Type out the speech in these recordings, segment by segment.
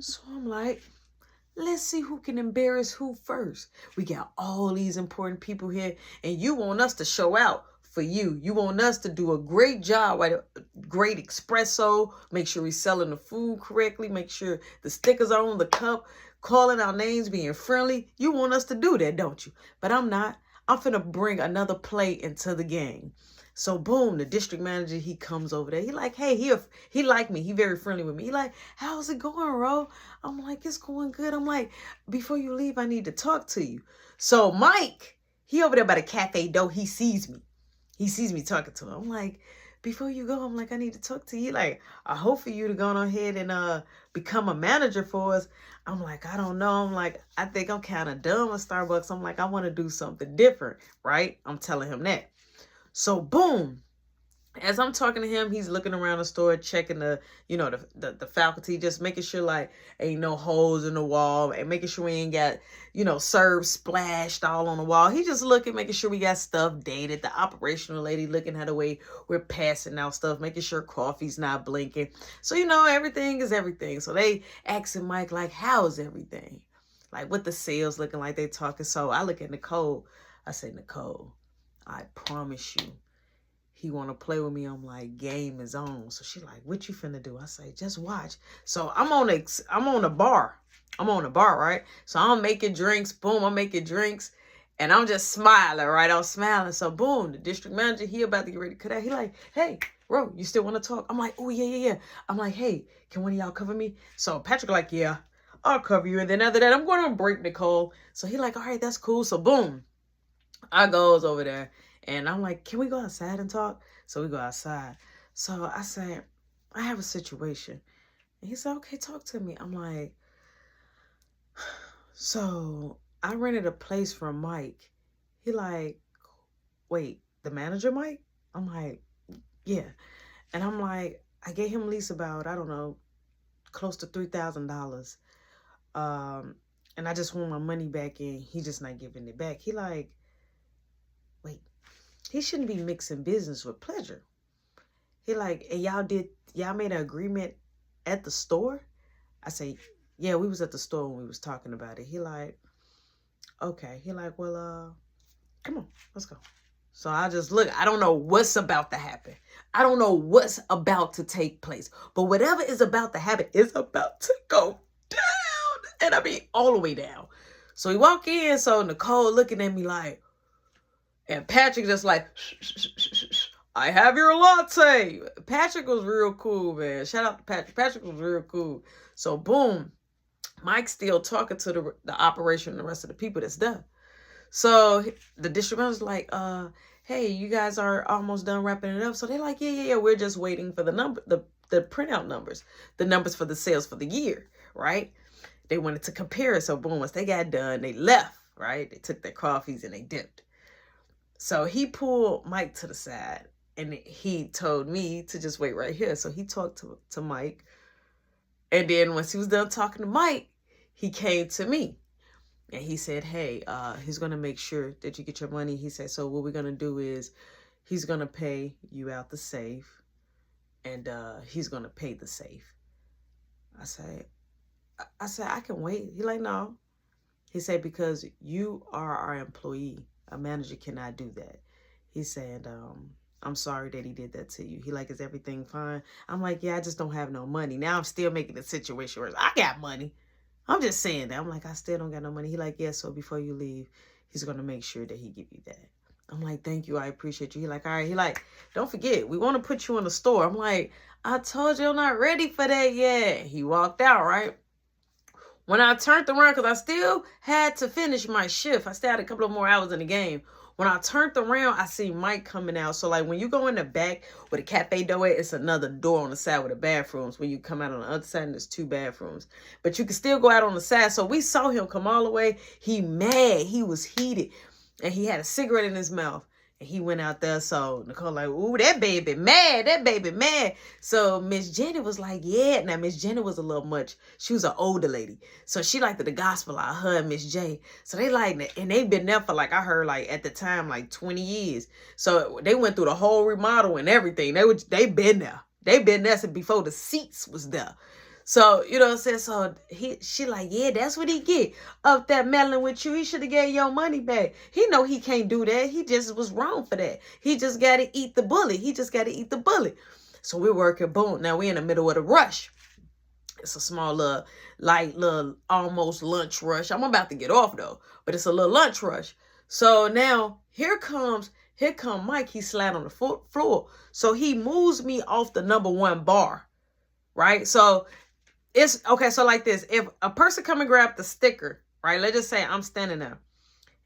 So I'm like, let's see who can embarrass who first. We got all these important people here, and you want us to show out for you. You want us to do a great job, right? A great espresso. Make sure we're selling the food correctly. Make sure the stickers are on the cup. Calling our names, being friendly. You want us to do that, don't you? But I'm not. I'm finna bring another play into the game. So boom, the district manager, he comes over there. He like, hey, he like me. He very friendly with me. He like, how's it going, Ro? I'm like, it's going good. I'm like, before you leave, I need to talk to you. So Mike, he over there by the cafe door. He sees me. He sees me talking to him. I'm like, before you go, I'm like, I need to talk to you. Like, I hope for you to go on ahead and become a manager for us. I'm like, I don't know. I'm like, I think I'm kind of done with Starbucks. I'm like, I want to do something different, right? I'm telling him that. So boom, as I'm talking to him, he's looking around the store, checking the faculty, just making sure like ain't no holes in the wall and making sure we ain't got, serve splashed all on the wall. He just looking, making sure we got stuff dated. The operational lady looking at the way we're passing out stuff, making sure coffee's not blinking. So, everything is everything. So they asking Mike, like, how's everything? Like, what the sales looking like, they talking. So I look at Nicole. I say, Nicole, I promise you, he want to play with me. I'm like, game is on. So she like, what you finna do? I say, just watch. So I'm on a bar. I'm on a bar, right? So I'm making drinks. Boom, I'm making drinks. And I'm just smiling, right? I'm smiling. So boom, the district manager, he about to get ready to cut out. He like, hey, Ro, you still want to talk? I'm like, oh, yeah. I'm like, hey, can one of y'all cover me? So Patrick like, yeah, I'll cover you. And then after that, I'm going to break Nicole. So he like, all right, that's cool. So boom, I goes over there. And I'm like, can we go outside and talk? So we go outside. So I said, I have a situation. And he said, okay, talk to me. I'm like, so I rented a place for Mike. He like, wait, the manager Mike? I'm like, yeah. And I'm like, I gave him lease about, I don't know, close to $3,000. And I just want my money back in. He just not giving it back. He like, wait, he shouldn't be mixing business with pleasure. He like, and y'all made an agreement at the store? I say, yeah, we was at the store when we was talking about it. He like, okay. He like, well, come on, let's go. So I just look, I don't know what's about to happen. I don't know what's about to take place. But whatever is about to happen is about to go down. And I mean, all the way down. So he walk in, so Nicole looking at me like, and Patrick just like, I have your latte. Patrick was real cool, man. Shout out to Patrick. Patrick was real cool. So boom, Mike's still talking to the operation and the rest of the people that's done. So the district manager's like, hey, you guys are almost done wrapping it up. So they're like, yeah. We're just waiting for the printout numbers, the numbers for the sales for the year, right? They wanted to compare it. So boom, once they got done, they left, right? They took their coffees and they dipped. So he pulled Mike to the side and he told me to just wait right here. So he talked to Mike. And then once he was done talking to Mike, he came to me. And he said, hey, he's going to make sure that you get your money. He said, so what we're going to do is he's going to pay you out the safe. And he's going to pay the safe. I said, I can wait. He like, no. He said, because you are our employee. A manager cannot do that. He said, I'm sorry that he did that to you. He like, is everything fine? I'm like, yeah, I just don't have no money. Now I'm still making the situation worse. I got money. I'm just saying that. I'm like, I still don't got no money. He like, yeah, so before you leave, he's going to make sure that he give you that. I'm like, thank you. I appreciate you. He like, all right. He like, don't forget, we want to put you in the store. I'm like, I told you I'm not ready for that yet. He walked out, right? When I turned around, because I still had to finish my shift. I still had a couple of more hours in the game. When I turned around, I see Mike coming out. So, like, when you go in the back where the cafe door is, it's another door on the side with the bathrooms. When you come out on the other side, there's 2 bathrooms. But you can still go out on the side. So, we saw him come all the way. He mad. He was heated. And he had a cigarette in his mouth. And he went out there. So, Nicole like, ooh, that baby mad. That baby mad. So, Miss Jenny was like, yeah. Now, Miss Jenny was a little much. She was an older lady. So, she liked the gospel out, her and Miss J. So, they like, and they've been there for, like, I heard, like, at the time, like, 20 years. So, they went through the whole remodel and everything. They been there. They been there since before the seats was there. So, you know what I'm saying? So she like, yeah, that's what he get. Up there meddling with you. He should have gave your money back. He know he can't do that. He just was wrong for that. He just got to eat the bullet. He just got to eat the bullet. So we're working, boom. Now we're in the middle of the rush. It's a small little, light little, almost lunch rush. I'm about to get off though, but it's a little lunch rush. So now here come Mike. He slid on the floor. So he moves me off the number 1 bar, right? So it's okay. So like this, if a person come and grab the sticker, right? Let's just say I'm standing there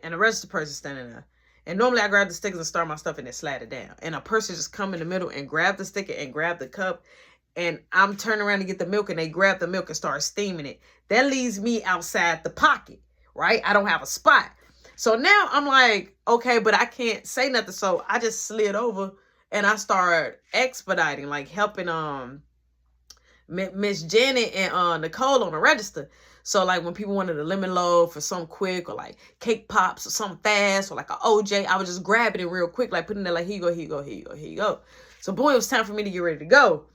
and the rest of the person standing there. And normally I grab the stickers and start my stuff and then slide it down. And a person just come in the middle and grab the sticker and grab the cup. And I'm turning around to get the milk and they grab the milk and start steaming it. That leaves me outside the pocket, right? I don't have a spot. So now I'm like, okay, but I can't say nothing. So I just slid over and I started expediting, like helping Miss Janet and Nicole on the register. So like when people wanted a lemon loaf for something quick or like cake pops or something fast or like an OJ, I would just grab it real quick, like putting it like, here you go, here you go, here you go, here you go. So boy, it was time for me to get ready to go.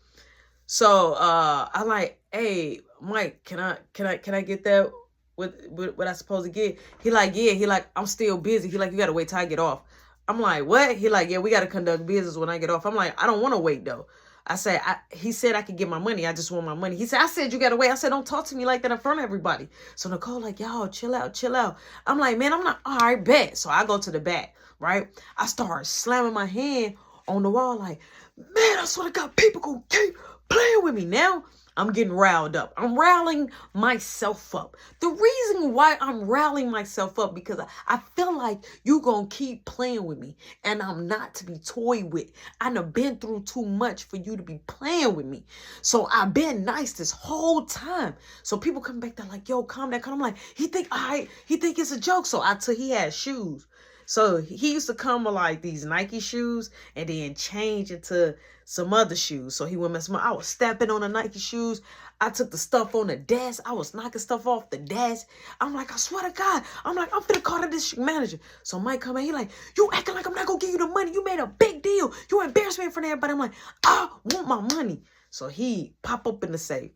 So I like, hey, Mike, can I get that with what I supposed to get? He like, yeah. He like, I'm still busy. He like, you gotta wait till I get off. I'm like, what? He like, yeah, we gotta conduct business when I get off. I'm like, I don't want to wait though. I said, he said I could get my money. I just want my money. He said, I said you gotta wait. I said, don't talk to me like that in front of everybody. So Nicole like, y'all, chill out, chill out. I'm like, man, I'm not, all right, bet. So I go to the back, right? I start slamming my hand on the wall like, man, I swear to God, people gonna keep playing with me. Now I'm getting riled up. I'm riling myself up. The reason why I'm riling myself up because I feel like you gonna keep playing with me and I'm not to be toyed with. I done been through too much for you to be playing with me. So I've been nice this whole time. So people come back there like, yo, calm down. I'm like, he think it's a joke. So he had shoes. So he used to come with like these Nike shoes and then change into some other shoes. So he wouldn't mess with me. I was stepping on the Nike shoes. I took the stuff on the desk. I was knocking stuff off the desk. I'm like, I swear to God. I'm like, I'm finna call the district manager. So Mike come in. He like, you acting like I'm not gonna give you the money. You made a big deal. You embarrassed me in front of everybody. I'm like, I want my money. So he pop up in the safe.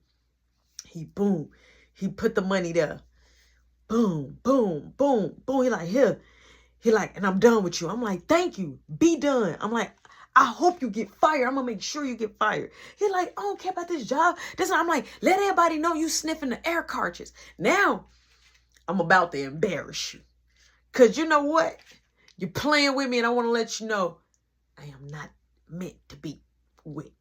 He put the money there. Boom, boom, boom, boom. He like, here. He like, and I'm done with you. I'm like, thank you. Be done. I'm like, I hope you get fired. I'm going to make sure you get fired. He like, I don't care about this job. I'm like, let everybody know you sniffing the air cartridge. Now, I'm about to embarrass you. Because you know what? You're playing with me and I want to let you know I am not meant to be with.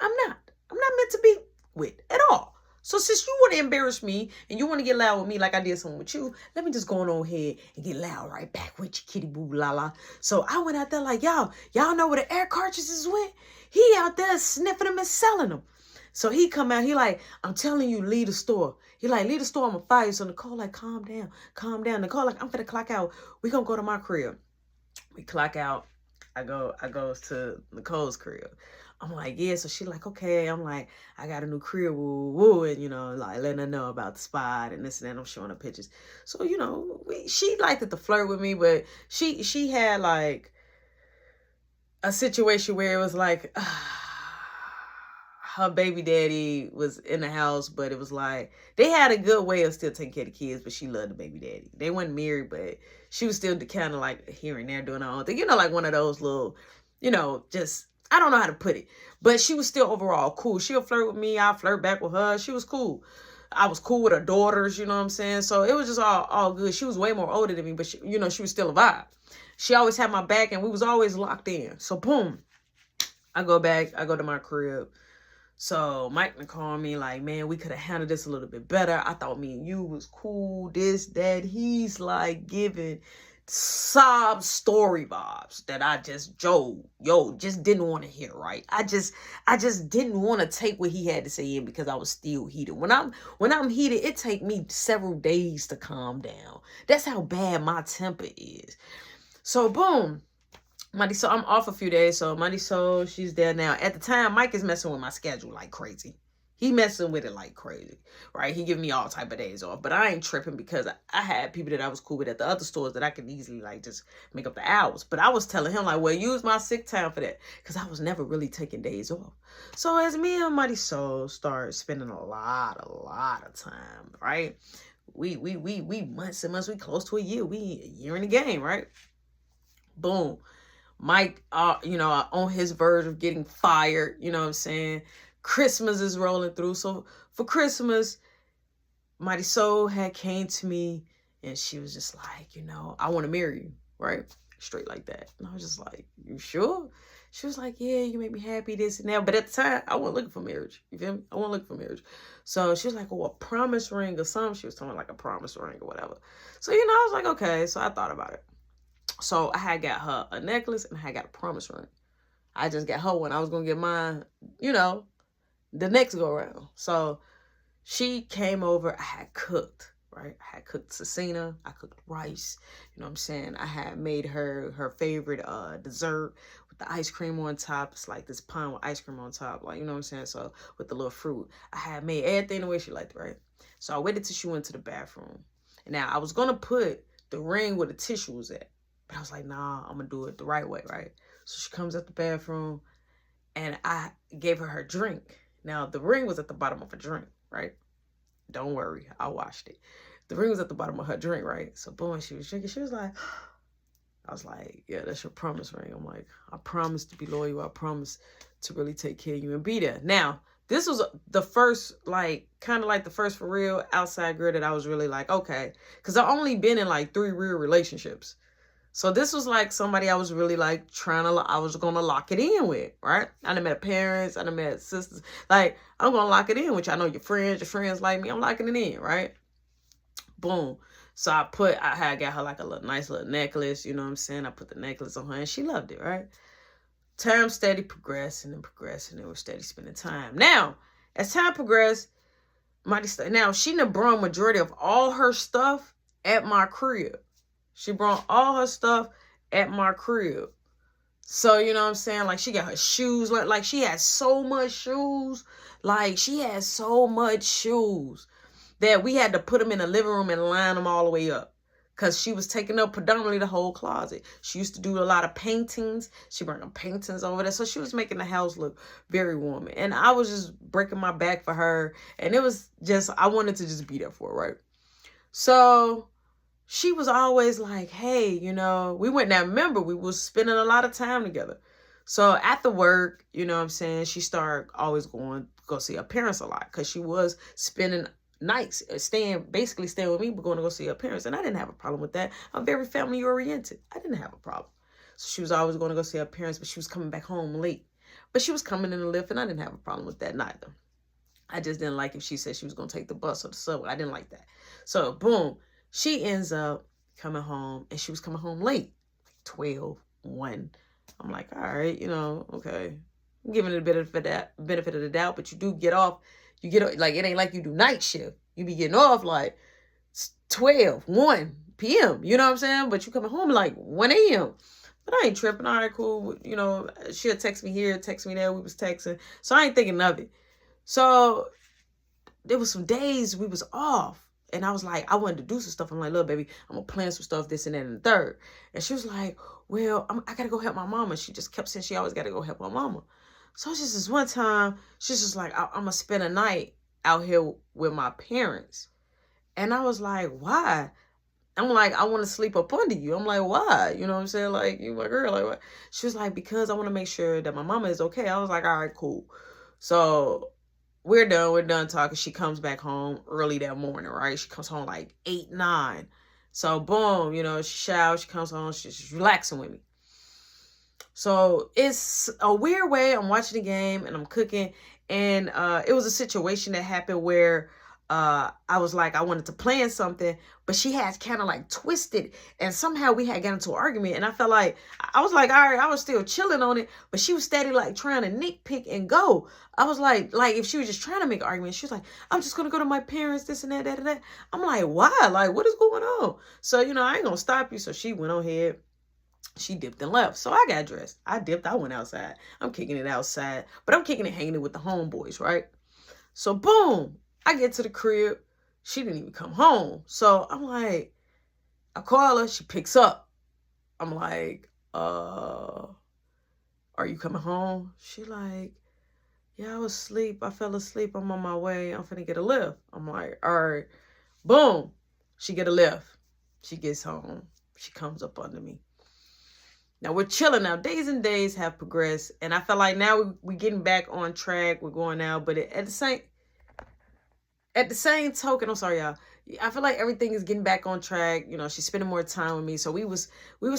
I'm not meant to be with at all. So since you want to embarrass me and you want to get loud with me like I did something with you, let me just go on over here and get loud right back with you, kitty boo la la. So I went out there like, y'all know where the air cartridges went? He out there sniffing them and selling them. So he come out, he like, I'm telling you, leave the store. He like, leave the store, I'm gonna fire you. So Nicole like, calm down. Nicole like, I'm finna clock out. We gonna go to my crib. We clock out. I goes to Nicole's crib. I'm like, yeah. So she like, okay. I'm like, I got a new crib, woo, woo, and you know, like letting her know about the spot and this and that. I'm showing her pictures. So you know, she liked it to flirt with me, but she had like a situation where it was like her baby daddy was in the house, but it was like they had a good way of still taking care of the kids, but she loved the baby daddy. They weren't married, but she was still kind of like here and there doing her own thing. You know, like one of those little, you know, just, I don't know how to put it, but she was still overall cool. She'll flirt with me. I'll flirt back with her. She was cool. I was cool with her daughters, you know what I'm saying? So it was just all good. She was way more older than me, but she, you know, she was still a vibe. She always had my back and we was always locked in. So boom, I go to my crib. So Mike called me like, man, we could have handled this a little bit better. I thought me and you was cool, this, that. He's like giving sob story vibes that I just, just didn't want to hear, right? I just didn't want to take what he had to say in because I was still heated. When I'm heated, it take me several days to calm down. That's how bad my temper is. So boom. So I'm off a few days. So Monday, so she's there now. At the time, Mike is messing with my schedule like crazy. He messing with it like crazy, right? He giving me all type of days off, but I ain't tripping because I had people that I was cool with at the other stores that I could easily like just make up the hours. But I was telling him like, well, use my sick time for that because I was never really taking days off. So as me and Mighty Soul start spending a lot of time, right? We months and months, we close to a year. We a year in the game, right? Boom. Mike, on his verge of getting fired, you know what I'm saying? Christmas is rolling through. So for Christmas, Mighty Soul had came to me and she was just like, I want to marry you, right? Straight like that. And I was just like, you sure? She was like, yeah, you make me happy, this and that. But at the time, I wasn't looking for marriage. You feel me? I wasn't looking for marriage. So she was like, oh, a promise ring or something. She was talking like a promise ring or whatever. So, I was like, okay. So I thought about it. So I had got her a necklace and I had got a promise ring. I just got her one. I was going to get mine, the next go around. So she came over. I had cooked, right? I had cooked cecina. I cooked rice. You know what I'm saying? I had made her favorite dessert with the ice cream on top. It's like this pie with ice cream on top. Like, you know what I'm saying? So with the little fruit. I had made everything the way she liked it, right? So I waited till she went to the bathroom. And now I was going to put the ring where the tissue was at. But I was like, nah, I'm going to do it the right way, right? So she comes out the bathroom and I gave her drink. Now, the ring was at the bottom of her drink, right? Don't worry, I washed it. The ring was at the bottom of her drink, right? So boom, she was drinking. She was like, I was like, yeah, that's your promise ring. I'm like, I promise to be loyal. I promise to really take care of you and be there. Now, this was the first, kind of like the first for real outside girl that I was really like, okay. Because I've only been in like 3 real relationships. So this was like somebody I was really like I was going to lock it in with, right? I done met parents, I done met sisters. Like, I'm going to lock it in with you. I know your friends like me. I'm locking it in, right? Boom. So I had got her like a nice little necklace, you know what I'm saying? I put the necklace on her and she loved it, right? Time steady progressing and we're steady spending time. Now, as time progressed, now she done brought majority of all her stuff at my crib. She brought all her stuff at my crib. So, you know what I'm saying? Like, she got her shoes. Like she had so much shoes. Like, she had so much shoes that we had to put them in the living room and line them all the way up. Because she was taking up predominantly the whole closet. She used to do a lot of paintings. She brought them paintings over there. So she was making the house look very warm. And I was just breaking my back for her. And it was just, I wanted to just be there for her, right? So she was always like, hey, we went now. Remember, we was spending a lot of time together. So after work, you know what I'm saying, she started always going to go see her parents a lot because she was spending nights basically staying with me, but going to go see her parents. And I didn't have a problem with that. I'm very family oriented. I didn't have a problem. So she was always going to go see her parents, but she was coming back home late. But she was coming in the lift, and I didn't have a problem with that neither. I just didn't like if she said she was going to take the bus or the subway. I didn't like that. So boom. She ends up coming home, and she was coming home late, 12, 1. I'm like, all right, okay. I'm giving it a benefit of the doubt, but you do get off. You get, like, it ain't like you do night shift. You be getting off like 12, 1 p.m., you know what I'm saying? But you coming home like 1 a.m. But I ain't tripping. All right, cool. She'll text me here, text me there. We was texting. So I ain't thinking of it. So there was some days we was off. And I was like, I wanted to do some stuff. I'm like, look, baby, I'm going to plan some stuff, this and that, and the third. And she was like, well, I got to go help my mama. She just kept saying she always got to go help my mama. So just this one time, she's just like, I'm going to spend a night out here with my parents. And I was like, why? I'm like, I want to sleep up under you. I'm like, why? You know what I'm saying? Like, you my girl. Like, what? She was like, because I want to make sure that my mama is okay. I was like, all right, cool. So we're done talking. She comes back home early that morning, right? She comes home like 8, 9. So boom, she showers, she comes home, she's relaxing with me. So it's a weird way. I'm watching the game and I'm cooking. And it was a situation that happened where I was like, I wanted to plan something, but she had kind of like twisted, and somehow we had got into an argument, and I felt like, I was like, all right, I was still chilling on it, but she was steady like trying to nitpick and go. I was like if she was just trying to make an argument, she was like, I'm just going to go to my parents, this and that, that. I'm like, why? Like, what is going on? So, I ain't going to stop you. So she went on ahead. She dipped and left. So I got dressed. I dipped. I went outside. I'm kicking it outside, but I'm kicking it hanging it with the homeboys, right? So boom, I get to the crib. She didn't even come home. So I'm like, I call her, she picks up. I'm like, are you coming home? She like, yeah, I was asleep. I fell asleep. I'm on my way. I'm finna get a lift. I'm like, all right. Boom. She get a lift. She gets home. She comes up under me. Now we're chilling now. Days and days have progressed. And I feel like now we getting back on track. We're going out. But at the same token, I'm sorry, y'all. I feel like everything is getting back on track. You know, she's spending more time with me. So we was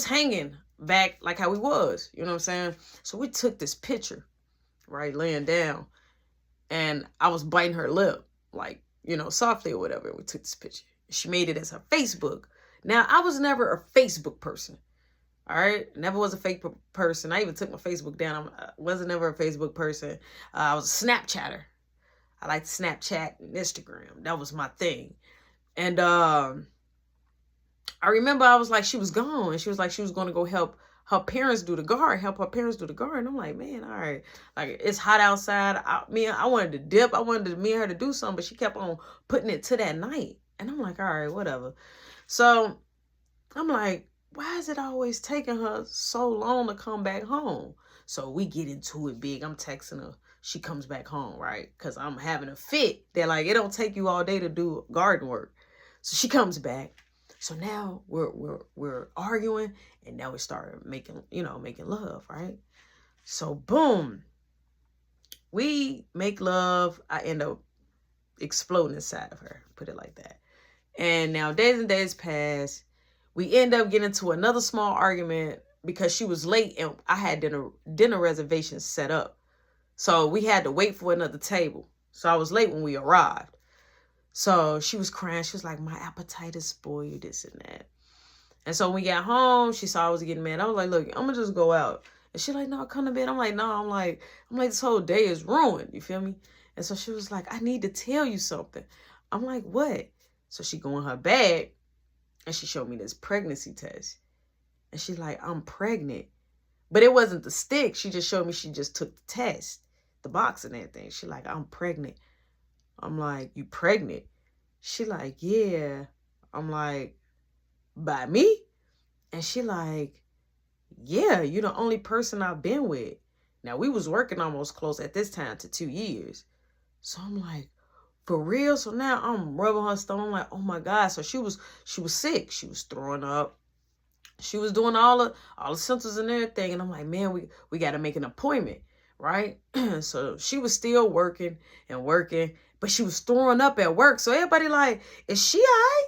hanging back like how we was. You know what I'm saying? So we took this picture, right, laying down. And I was biting her lip, like, you know, softly or whatever. We took this picture. She made it as her Facebook. Now, I was never a Facebook person. All right? Never was a fake person. I even took my Facebook down. I wasn't never a Facebook person. I was a Snapchatter. I liked Snapchat and Instagram. That was my thing. And I remember I was like, she was gone. And she was like, she was going to go help her parents do the garden. And I'm like, man, all right. Like, it's hot outside. I wanted to dip. I wanted me and her to do something. But she kept on putting it to that night. And I'm like, all right, whatever. So I'm like, why is it always taking her so long to come back home? So we get into it big. I'm texting her. She comes back home, right? Because I'm having a fit. They're like, it don't take you all day to do garden work. So she comes back. So now we're arguing, and now we start making love, right? So boom, we make love. I end up exploding inside of her, put it like that. And now days and days pass. We end up getting into another small argument because she was late and I had dinner reservations set up. So we had to wait for another table. So I was late when we arrived. So she was crying. She was like, my appetite is spoiled, this and that. And so when we got home, she saw I was getting mad. I was like, look, I'm going to just go out. And she like, no, come to bed. I'm like, no, I'm like, this whole day is ruined. You feel me? And so she was like, I need to tell you something. I'm like, what? So she go in her bag and she showed me this pregnancy test. And she's like, I'm pregnant. But it wasn't the stick. She just showed me she just took the test, the box and everything. She like, I'm pregnant. I'm like, you pregnant? She like, yeah. I'm like, by me? And she like, yeah, you're the only person I've been with. Now, we was working almost close at this time to 2 years. So I'm like, for real? So now I'm rubbing her stomach. I'm like, oh my God. So she was sick. She was throwing up. She was doing all the symptoms and everything. And I'm like, man, we got to make an appointment, right? So she was still working and working, but she was throwing up at work. So everybody like, is she all right?